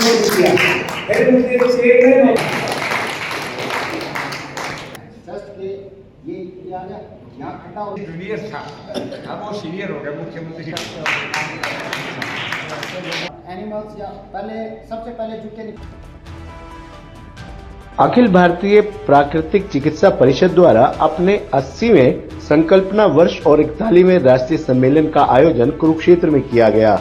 किया। फिर मुझे छेड़ने में ये आ गया यहाँ खड़ा हो जूनियर था, अब वो सीनियर हो गया मुख्यमंत्री। एनिमल्स या पहले सबसे पहले झुके अखिल भारतीय प्राकृतिक चिकित्सा परिषद द्वारा अपने 80वें संकल्पना वर्ष और 41वें राष्ट्रीय सम्मेलन का आयोजन कुरुक्षेत्र में किया गया।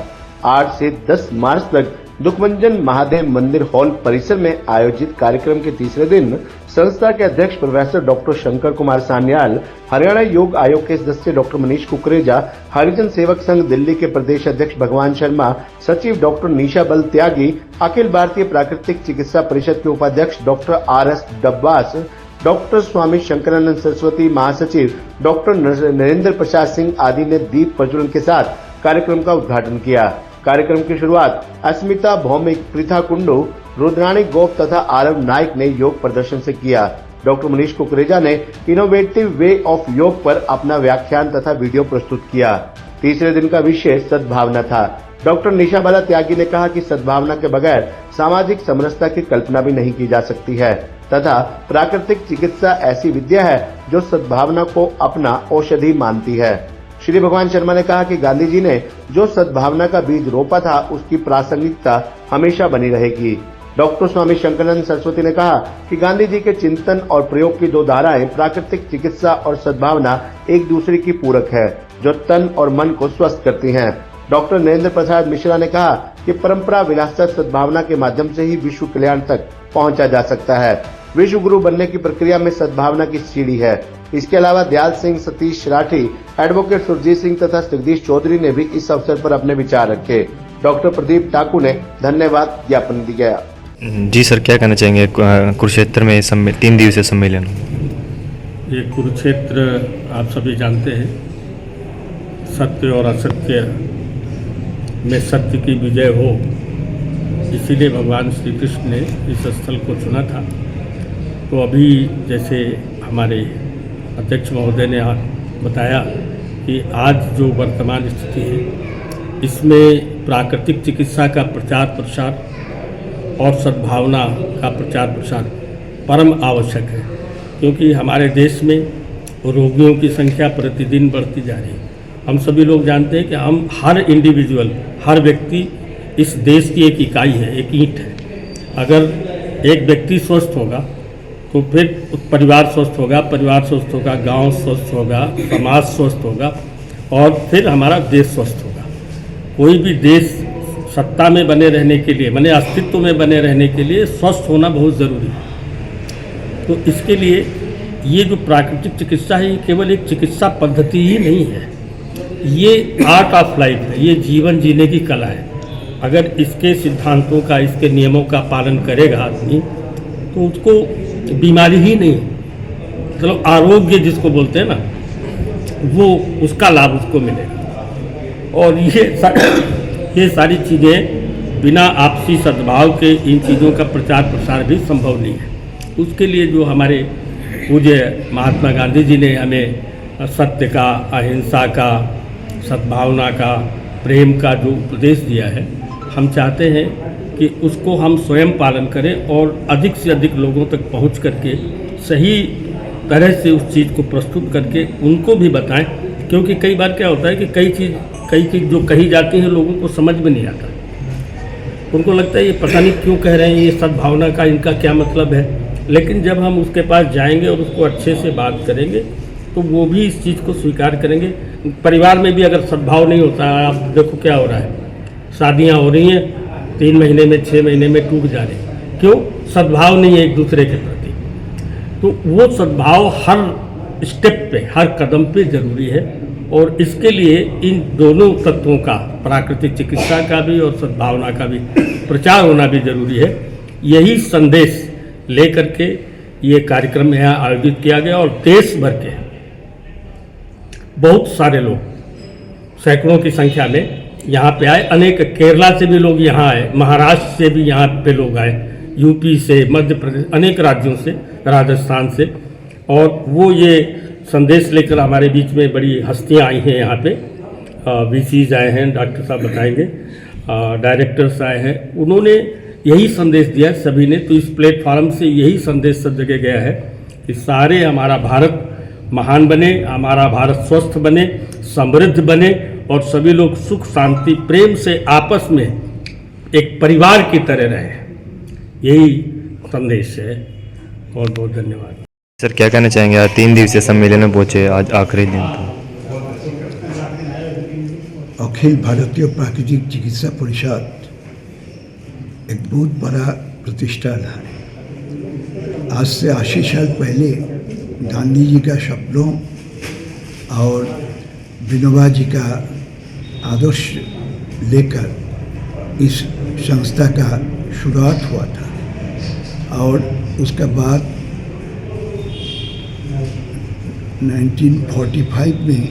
8 से 10 मार्च तक दुखमंजन महादेव मंदिर हॉल परिसर में आयोजित कार्यक्रम के तीसरे दिन संस्था के अध्यक्ष प्रोफेसर डॉक्टर शंकर कुमार सान्याल, हरियाणा योग आयोग के सदस्य डॉक्टर मनीष कुकरेजा, हरिजन सेवक संघ दिल्ली के प्रदेश अध्यक्ष भगवान शर्मा, सचिव डॉक्टर निशा बल त्यागी, अखिल भारतीय प्राकृतिक चिकित्सा परिषद के उपाध्यक्ष डॉक्टर RS डब्बास, डॉक्टर स्वामी शंकरानंद सरस्वती, महासचिव डॉक्टर नरेंद्र प्रसाद सिंह आदि ने दीप प्रज्वलन के साथ कार्यक्रम का उद्घाटन किया। कार्यक्रम की शुरुआत अस्मिता भौमिक, पृथा कुंडू, रुद्राणी गोप तथा आरव नाइक ने योग प्रदर्शन से किया। डॉक्टर मनीष कुकरेजा ने इनोवेटिव वे ऑफ योग पर अपना व्याख्यान तथा वीडियो प्रस्तुत किया। तीसरे दिन का विषय सद्भावना था। डॉक्टर निशा बल त्यागी ने कहा कि सद्भावना के बगैर सामाजिक समरसता की कल्पना भी नहीं की जा सकती है तथा प्राकृतिक चिकित्सा ऐसी विद्या है जो सद्भावना को अपना औषधि मानती है। श्री भगवान शर्मा ने कहा कि गांधी जी ने जो सद्भावना का बीज रोपा था उसकी प्रासंगिकता हमेशा बनी रहेगी। डॉक्टर स्वामी शंकरानंद सरस्वती ने कहा कि गांधी जी के चिंतन और प्रयोग की दो धाराएं प्राकृतिक चिकित्सा और सद्भावना एक दूसरे की पूरक है जो तन और मन को स्वस्थ करती हैं। डॉक्टर नरेंद्र प्रसाद मिश्रा ने कहा कि परंपरा विलासिता सद्भावना के माध्यम से ही विश्व कल्याण तक पहुंचा जा सकता है। विश्व गुरु बनने की प्रक्रिया में सद्भावना की सीढ़ी है। इसके अलावा दयाल सिंह, सतीश राठी, एडवोकेट सुरजीत सिंह तथा जगदीश चौधरी ने भी इस अवसर पर अपने विचार रखे। डॉक्टर प्रदीप ठाकुर ने धन्यवाद ज्ञापन दिया। जी सर, क्या कहना चाहेंगे कुरुक्षेत्र में 3 दिवसीय सम्मेलन? ये कुरुक्षेत्र आप सभी जानते हैं, सत्य और असत्य में सत्य की विजय हो, इसीलिए भगवान श्री कृष्ण ने इस स्थल को चुना था। तो अभी जैसे हमारे अध्यक्ष महोदय ने बताया कि आज जो वर्तमान स्थिति है इसमें प्राकृतिक चिकित्सा का प्रचार प्रसार और सद्भावना का प्रचार प्रसार परम आवश्यक है, क्योंकि हमारे देश में रोगियों की संख्या प्रतिदिन बढ़ती जा रही है। हम सभी लोग जानते हैं कि हम हर इंडिविजुअल, हर व्यक्ति इस देश की एक इकाई है, एक ईंट है। अगर एक व्यक्ति स्वस्थ होगा तो फिर परिवार स्वस्थ होगा, परिवार स्वस्थ होगा, गांव स्वस्थ होगा, समाज स्वस्थ होगा और फिर हमारा देश स्वस्थ होगा। कोई भी देश सत्ता में बने रहने के लिए, माने अस्तित्व में बने रहने के लिए स्वस्थ होना बहुत ज़रूरी है। तो इसके लिए ये जो प्राकृतिक चिकित्सा है ये केवल एक चिकित्सा पद्धति ही नहीं है, ये आर्ट ऑफ लाइफ है, ये जीवन जीने की कला है। अगर इसके सिद्धांतों का, इसके नियमों का पालन करेगा आदमी तो उसको बीमारी ही नहीं, मतलब आरोग्य जिसको बोलते हैं ना, वो उसका लाभ उसको मिलेगा। और ये सारी चीज़ें बिना आपसी सद्भाव के इन चीज़ों का प्रचार प्रसार भी संभव नहीं है। उसके लिए जो हमारे पूज्य महात्मा गांधी जी ने हमें सत्य का, अहिंसा का, सद्भावना का, प्रेम का जो उपदेश दिया है, हम चाहते हैं कि उसको हम स्वयं पालन करें और अधिक से अधिक लोगों तक पहुंच करके सही तरह से उस चीज़ को प्रस्तुत करके उनको भी बताएं। क्योंकि कई बार क्या होता है कि कई चीज़ जो कही जाती हैं लोगों को समझ में नहीं आता, उनको लगता है ये पता नहीं क्यों कह रहे हैं, ये सद्भावना का इनका क्या मतलब है। लेकिन जब हम उसके पास जाएंगे और उसको अच्छे से बात करेंगे तो वो भी इस चीज़ को स्वीकार करेंगे। परिवार में भी अगर सद्भाव नहीं होता है, आप देखो क्या हो रहा है, शादियाँ हो रही हैं 3 महीने में, 6 महीने में टूट जा रही हैं। क्यों? सद्भाव नहीं है एक दूसरे के प्रति। तो वो सद्भाव हर स्टेप पे, हर कदम पे ज़रूरी है और इसके लिए इन दोनों तत्वों का, प्राकृतिक चिकित्सा का भी और सद्भावना का भी प्रचार होना भी ज़रूरी है। यही संदेश लेकर के ये कार्यक्रम यहाँ आयोजित किया गया और देश भर के बहुत सारे लोग, सैकड़ों की संख्या में यहाँ पे आए। अनेक केरला से भी लोग यहाँ आए, महाराष्ट्र से भी यहाँ पे लोग आए, यूपी से, मध्य प्रदेश, अनेक राज्यों से, राजस्थान से। और वो ये संदेश लेकर हमारे बीच में बड़ी हस्तियाँ आई हैं यहाँ पे। VCs आए हैं, डॉक्टर साहब बताएंगे, डायरेक्टर्स आए हैं। उन्होंने यही संदेश दिया सभी ने। तो इस प्लेटफॉर्म से यही संदेश सब जगह गया है कि सारे हमारा भारत महान बने, हमारा भारत स्वस्थ बने, समृद्ध बने और सभी लोग सुख शांति प्रेम से आपस में एक परिवार की तरह रहे। यही संदेश है। बहुत बहुत धन्यवाद। सर क्या कहना चाहेंगे, आज 3 दिवसीय सम्मेलन में पहुंचे, आज आखिरी दिन था। अखिल भारतीय प्राकृतिक चिकित्सा परिषद एक बहुत बड़ा प्रतिष्ठान है। आज से 80 साल पहले गांधी जी का सपनों और विनोबा जी का आदर्श लेकर इस संस्था का शुरुआत हुआ था और उसके बाद 1945 में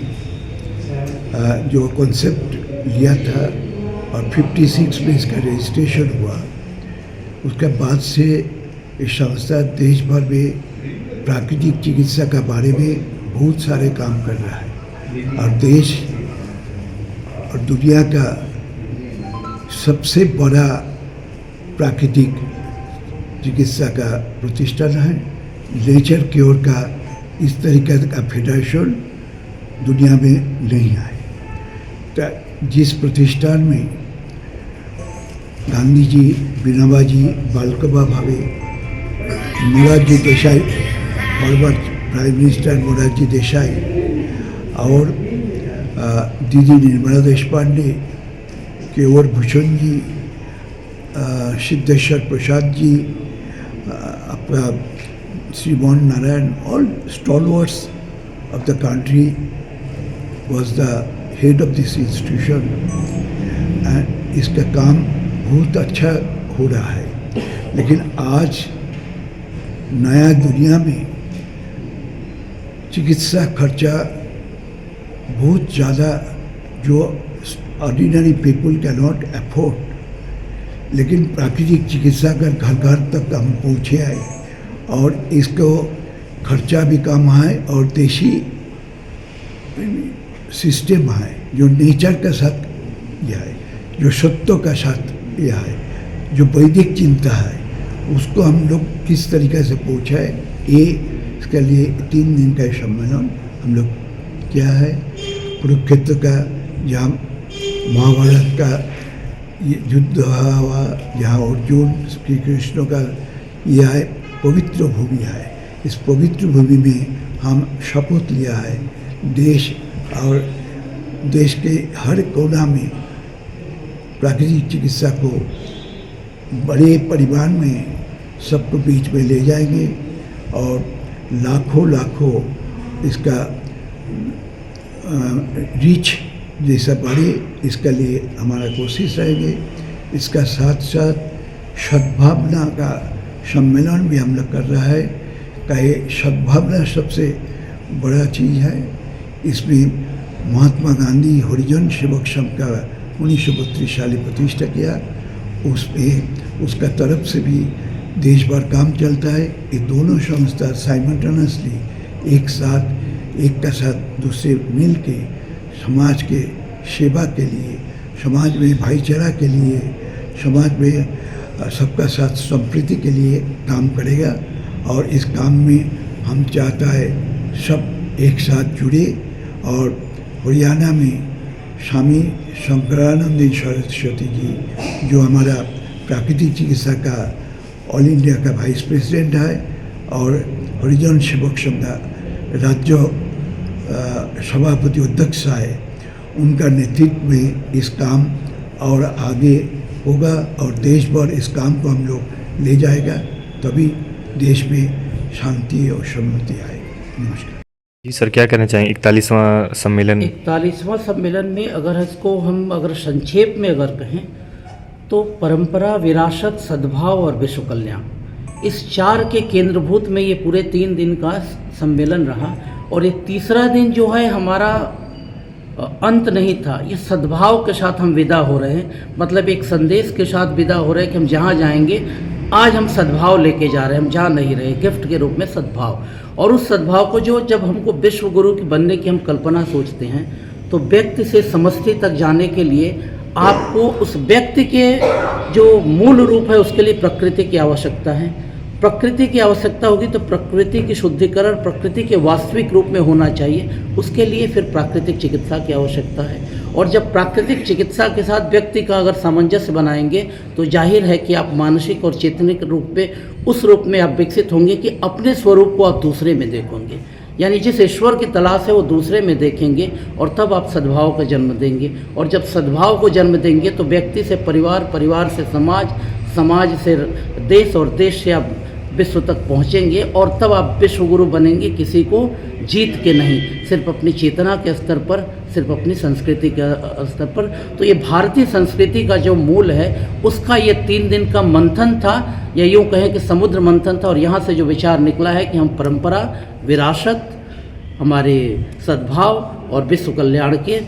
जो कॉन्सेप्ट लिया था और 56 में इसका रजिस्ट्रेशन हुआ। उसके बाद से इस संस्था देश भर में प्राकृतिक चिकित्सा के बारे में बहुत सारे काम कर रहा है और देश और दुनिया का सबसे बड़ा प्राकृतिक चिकित्सा का प्रतिष्ठान है। नेचर क्योर का इस तरीके का फेडरेशन दुनिया में नहीं है। तो जिस प्रतिष्ठान में गांधी जी, विनोबा जी, बालकबा भावे, Morarji Desai, forward prime minister Morarji Desai और दीदी निर्मला देशपांडे, केवल भूषण जी, सिद्धेश्वर प्रसाद जी, आपका Shri Mohan Narayan, all stalwarts of the country was the head of this institution and इसका काम बहुत अच्छा हो रहा है। लेकिन आज नया दुनिया में चिकित्सा खर्चा बहुत ज़्यादा जो ordinary people can not afford, लेकिन प्राकृतिक चिकित्सा का घर घर तक हम पहुँचे आए और इसको खर्चा भी कम है और देशी सिस्टम है जो नेचर के साथ यह है, जो सत्यों का साथ यह है, जो वैदिक चिंता है, उसको हम लोग किस तरीके से पहुँचाए, ये इसके लिए 3 दिन का सम्मेलन हम लोग किया है। कुरुक्षेत्र का जहाँ महाभारत का युद्ध हुआ, जहाँ अर्जुन श्री कृष्ण का यह है पवित्र भूमि है। इस पवित्र भूमि में हम शपथ लिया है देश और देश के हर कोना में प्राकृतिक चिकित्सा को बड़े परिमाण में सबको बीच में ले जाएंगे और लाखों लाखों इसका रीच जैसा बढ़े, इसके लिए हमारा कोशिश रहेगी। इसका साथ साथ सद्भावना का सम्मेलन भी हम लोग कर रहा है। कहे सद्भावना सबसे बड़ा चीज़ है। इसमें महात्मा गांधी हरिजन सेवक संघ का 1932 साल प्रतिष्ठा किया, उसमें उसका तरफ से भी देश भर काम चलता है। ये दोनों संस्था साइमल्टेनियसली एक का साथ दूसरे मिल के समाज के सेवा के लिए, समाज में भाईचारा के लिए, समाज में सबका साथ संप्रीति के लिए काम करेगा। और इस काम में हम चाहता है सब एक साथ जुड़े। और हरियाणा में स्वामी शंकरानंद सरस्वती जी जो हमारा प्राकृतिक चिकित्सा का ऑल इंडिया का वाइस प्रेसिडेंट है और हरिजन सेवक संघ का राज्य सभापति अध्यक्ष है, उनका नेतृत्व में इस काम और आगे होगा और देश भर इस काम को हम लोग ले जाएगा, तभी देश में शांति और समृद्धि आएगी। नमस्कार जी सर, क्या कहना चाहेंगे 41वां सम्मेलन? 41वां सम्मेलन में अगर इसको हम संक्षेप में अगर कहें तो परंपरा, विरासत, सद्भाव और विश्व कल्याण, इस 4 के केंद्रभूत में ये पूरे 3 दिन का सम्मेलन रहा। और ये तीसरा दिन जो है हमारा अंत नहीं था, ये सद्भाव के साथ हम विदा हो रहे हैं। मतलब एक संदेश के साथ विदा हो रहे हैं कि हम जहाँ जाएंगे आज हम सद्भाव लेके जा रहे हैं, हम जा नहीं रहे, गिफ्ट के रूप में सद्भाव। और उस सद्भाव को जब हमको विश्व गुरु की बनने की हम कल्पना सोचते हैं तो व्यक्ति से समष्टि तक जाने के लिए आपको उस व्यक्ति के जो मूल रूप है उसके लिए प्रकृति की आवश्यकता है। प्रकृति की आवश्यकता होगी तो प्रकृति की शुद्धिकरण प्रकृति के वास्तविक रूप में होना चाहिए, उसके लिए फिर प्राकृतिक चिकित्सा की आवश्यकता है। और जब प्राकृतिक चिकित्सा के साथ व्यक्ति का अगर सामंजस्य बनाएंगे तो जाहिर है कि आप मानसिक और चेतनिक रूप में उस रूप में आप विकसित होंगे कि अपने स्वरूप को आप दूसरे में देखोगे, यानी जिस ईश्वर की तलाश है वो दूसरे में देखेंगे, और तब आप सद्भाव का जन्म देंगे। और जब सद्भाव को जन्म देंगे तो व्यक्ति से परिवार, परिवार से समाज, समाज से देश और देश से आप विश्व तक पहुंचेंगे, और तब आप विश्व गुरु बनेंगे, किसी को जीत के नहीं, सिर्फ अपनी चेतना के स्तर पर, सिर्फ अपनी संस्कृति के स्तर पर। तो ये भारतीय संस्कृति का जो मूल है उसका ये 3 दिन का मंथन था, या यूँ कहें कि समुद्र मंथन था। और यहाँ से जो विचार निकला है कि हम परंपरा, विरासत, हमारे सद्भाव और विश्व कल्याण के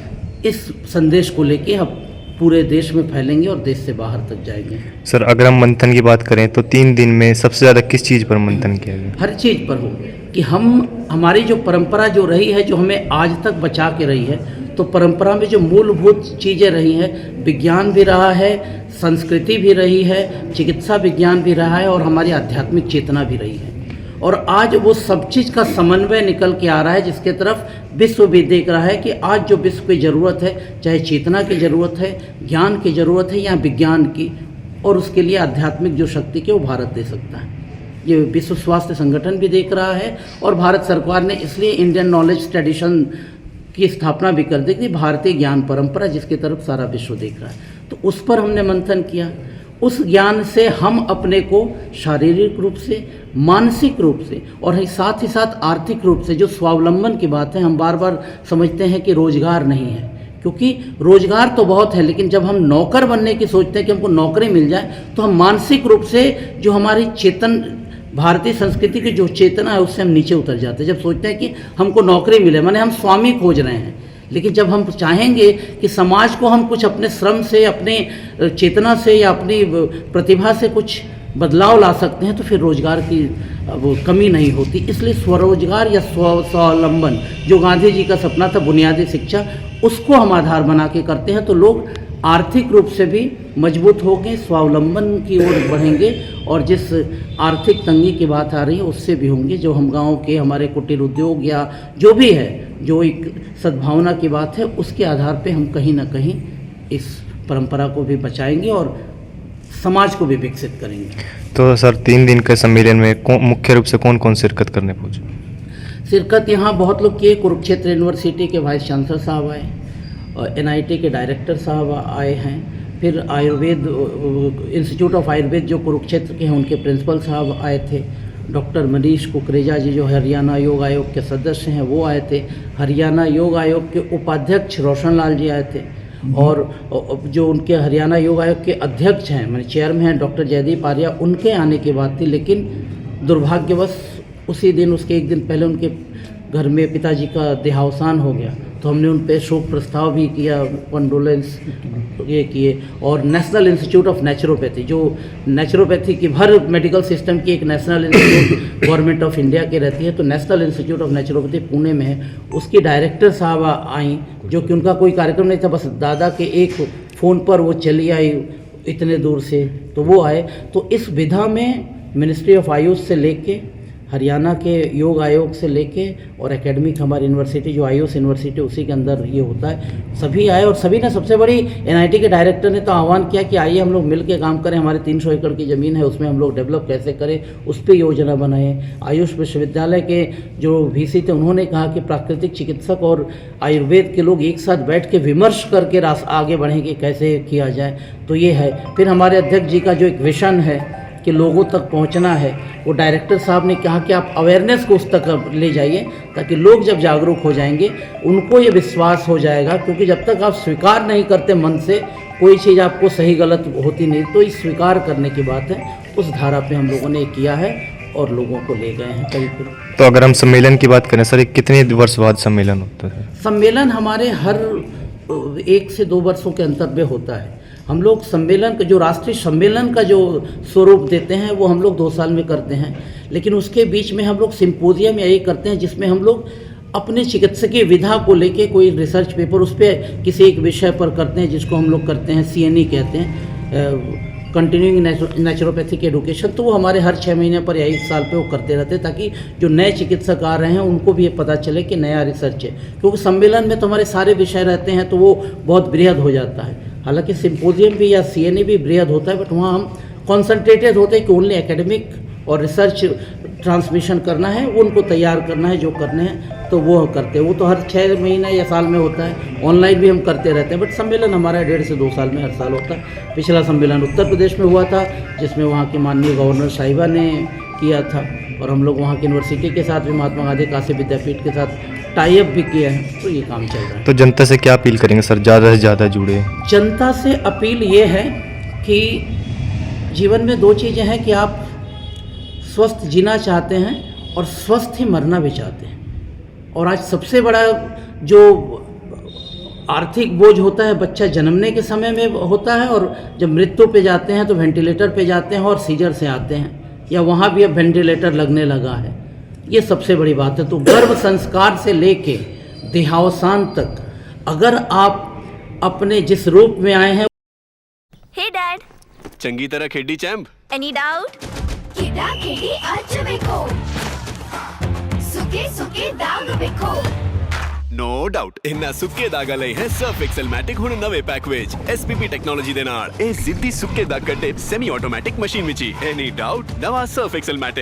इस संदेश को लेके हम पूरे देश में फैलेंगे और देश से बाहर तक जाएंगे। सर, अगर हम मंथन की बात करें तो 3 दिन में सबसे ज़्यादा किस चीज़ पर मंथन किया गया? हर चीज़ पर हो कि हमारी जो परंपरा जो रही है, जो हमें आज तक बचा के रही है, तो परंपरा में जो मूलभूत चीज़ें रही हैं, विज्ञान भी रहा है, संस्कृति भी रही है, चिकित्सा विज्ञान भी रहा है, और हमारी आध्यात्मिक चेतना भी रही है। और आज वो सब चीज़ का समन्वय निकल के आ रहा है, जिसके तरफ विश्व भी देख रहा है कि आज जो विश्व की ज़रूरत है, चाहे चेतना की ज़रूरत है, ज्ञान की ज़रूरत है या विज्ञान की, और उसके लिए आध्यात्मिक जो शक्ति की वो भारत दे सकता है। ये विश्व स्वास्थ्य संगठन भी देख रहा है, और भारत सरकार ने इसलिए इंडियन नॉलेज ट्रेडिशन की स्थापना भी कर दी कि भारतीय ज्ञान परंपरा जिसकी तरफ सारा विश्व देख रहा है। तो उस पर हमने मंथन किया। उस ज्ञान से हम अपने को शारीरिक रूप से, मानसिक रूप से, और साथ ही साथ आर्थिक रूप से, जो स्वावलंबन की बात है, हम बार बार समझते हैं कि रोजगार नहीं है, क्योंकि रोजगार तो बहुत है, लेकिन जब हम नौकर बनने की सोचते हैं कि हमको नौकरी मिल जाए, तो हम मानसिक रूप से जो हमारी चेतन, भारतीय संस्कृति की जो चेतना है, उससे हम नीचे उतर जाते हैं। जब सोचते हैं कि हमको नौकरी मिले, माने हम स्वामी खोज रहे हैं। लेकिन जब हम चाहेंगे कि समाज को हम कुछ अपने श्रम से, अपने चेतना से या अपनी प्रतिभा से कुछ बदलाव ला सकते हैं, तो फिर रोजगार की वो कमी नहीं होती। इसलिए स्वरोजगार या स्वावलंबन, जो गांधी जी का सपना था, बुनियादी शिक्षा, उसको हम आधार बना के करते हैं, तो लोग आर्थिक रूप से भी मजबूत होंगे, स्वावलंबन की ओर बढ़ेंगे, और जिस आर्थिक तंगी की बात आ रही है उससे भी होंगे। जो हम गांव के हमारे कुटीर उद्योग या जो भी है, जो एक सद्भावना की बात है, उसके आधार पे हम कहीं ना कहीं इस परंपरा को भी बचाएंगे और समाज को भी विकसित करेंगे। तो सर, 3 दिन के सम्मेलन में मुख्य रूप से कौन कौन शिरकत करने पहुँचे? शिरकत यहाँ बहुत लोग किए। कुरुक्षेत्र यूनिवर्सिटी के वाइस चांसलर साहब आए, और NIT के डायरेक्टर साहब आए हैं, फिर आयुर्वेद इंस्टीट्यूट ऑफ आयुर्वेद जो कुरुक्षेत्र के हैं उनके प्रिंसिपल साहब आए थे, डॉक्टर मनीष कुकरेजा जी जो हरियाणा योग आयोग के सदस्य हैं वो आए थे, हरियाणा योग आयोग के उपाध्यक्ष रोशन लाल जी आए थे, और जो उनके हरियाणा योग आयोग के अध्यक्ष हैं, मैंने चेयरमैन हैं डॉक्टर जयदीप आर्या, उनके आने की बात थी। लेकिन दुर्भाग्यवश उसी दिन, उसके एक दिन पहले उनके घर में पिताजी का देहावसान हो गया, तो हमने उन पे शोक प्रस्ताव भी किया, कंडोलेंस ये किए। और नेशनल इंस्टीट्यूट ऑफ नेचुरोपैथी, जो नेचुरोपैथी की हर मेडिकल सिस्टम की एक national institute government of India की रहती है, तो national institute of naturopathy Pune में है, उसकी डायरेक्टर साहब आई, जो कि उनका कोई कार्यक्रम नहीं था, बस दादा के एक फ़ोन पर वो चली आई इतने दूर से, तो वो आए। तो इस विधा में मिनिस्ट्री ऑफ आयुष से लेके, हरियाणा के योग आयोग से लेके, और एकेडमिक हमारी यूनिवर्सिटी जो आयुष यूनिवर्सिटी उसी के अंदर ये होता है, सभी आए। और सभी ने, सबसे बड़ी NIT के डायरेक्टर ने तो आह्वान किया कि आइए हम लोग मिल के काम करें, हमारे 300 एकड़ की ज़मीन है, उसमें हम लोग डेवलप कैसे करें, उस पर योजना बनाएं। आयुष विश्वविद्यालय के जो VC थे उन्होंने कहा कि प्राकृतिक चिकित्सक और आयुर्वेद के लोग एक साथ बैठ के विमर्श करके आगे बढ़ें कि कैसे किया जाए, तो ये है। फिर हमारे अध्यक्ष जी का जो एक विजन है कि लोगों तक पहुंचना है, वो डायरेक्टर साहब ने कहा कि आप अवेयरनेस को उस तक ले जाइए, ताकि लोग जब जागरूक हो जाएंगे उनको ये विश्वास हो जाएगा, क्योंकि जब तक आप स्वीकार नहीं करते मन से कोई चीज़ आपको सही गलत होती नहीं, तो इस स्वीकार करने की बात है, उस धारा पे हम लोगों ने किया है और लोगों को ले गए हैं करीब। तो अगर हम सम्मेलन की बात करें सर, कितने वर्ष बाद सम्मेलन होता है? सम्मेलन हमारे हर 1 से 2 वर्षों के अंतर में होता है। हम लोग सम्मेलन का जो राष्ट्रीय सम्मेलन का जो स्वरूप देते हैं वो हम लोग 2 साल में करते हैं, लेकिन उसके बीच में हम लोग सिंपोजियम या ये करते हैं जिसमें हम लोग अपने चिकित्सकीय विधा को लेके कोई रिसर्च पेपर उस पर किसी एक विषय पर करते हैं, जिसको हम लोग करते हैं CNE कहते हैं, कंटिन्यूइंग नेचुरोपैथिक एडुकेशन। तो वो हमारे हर 6 महीने पर या 1 साल पे वो करते रहते हैं, ताकि जो नए चिकित्सक आ रहे हैं उनको भी ये पता चले कि नया रिसर्च है। क्योंकि सम्मेलन में तो हमारे सारे विषय रहते हैं, तो वो बहुत बृहद हो जाता है। हालांकि सिम्पोजियम भी या CNE भी बृहद होता है, बट वहाँ हम कॉन्सनट्रेटेड होते हैं कि ओनली एकेडमिक और रिसर्च ट्रांसमिशन करना है, उनको तैयार करना है, जो करने हैं तो वो करते हैं। वो तो हर 6 महीने या साल में होता है। ऑनलाइन भी हम करते रहते हैं, बट सम्मेलन हमारा 1.5 से 2 साल में हर साल होता है। पिछला सम्मेलन उत्तर प्रदेश में हुआ था, जिसमें वहाँ की माननीय गवर्नर साहिबा ने किया था, और हम लोग वहाँ की यूनिवर्सिटी के साथ भी, महात्मा गांधी काशी विद्यापीठ के साथ टाई अप भी किया है। तो ये काम चल रहा है। तो जनता से क्या अपील करेंगे सर, ज़्यादा से ज़्यादा जुड़े? जनता से अपील ये है कि जीवन में 2 चीज़ें हैं, कि आप स्वस्थ जीना चाहते हैं और स्वस्थ ही मरना भी चाहते हैं। और आज सबसे बड़ा जो आर्थिक बोझ होता है, बच्चा जन्मने के समय में होता है, और जब मृत्यु पे जाते हैं तो वेंटिलेटर पे जाते हैं और सीजर से आते हैं, या वहाँ भी अब वेंटिलेटर लगने लगा है। ये सबसे बड़ी बात है। तो गर्भ संस्कार से लेके देहावसान तक अगर आप अपने जिस रूप में आए हैं। हे डैड, चंगी तरह खेडी चैंप। Any doubt? ಕಿಡ ಕಿಡಿ ಹಚ್ಚಬೇಕು ಸುಖಿ ಸುಖಿ ದಾಗ ಬೇಕು नो डाउट इन्ना सुक्के दागा लई है सर्फ एक्सेल मैटिक हुण नवे पैक विच SPP टेक्नोलॉजी दे नाल ए जिद्दी सुक्के दाग कड्डे सेमी ऑटोमैटिक मशीन विच ही एनी डाउट नवा सर्फ एक्सेल मैटिक।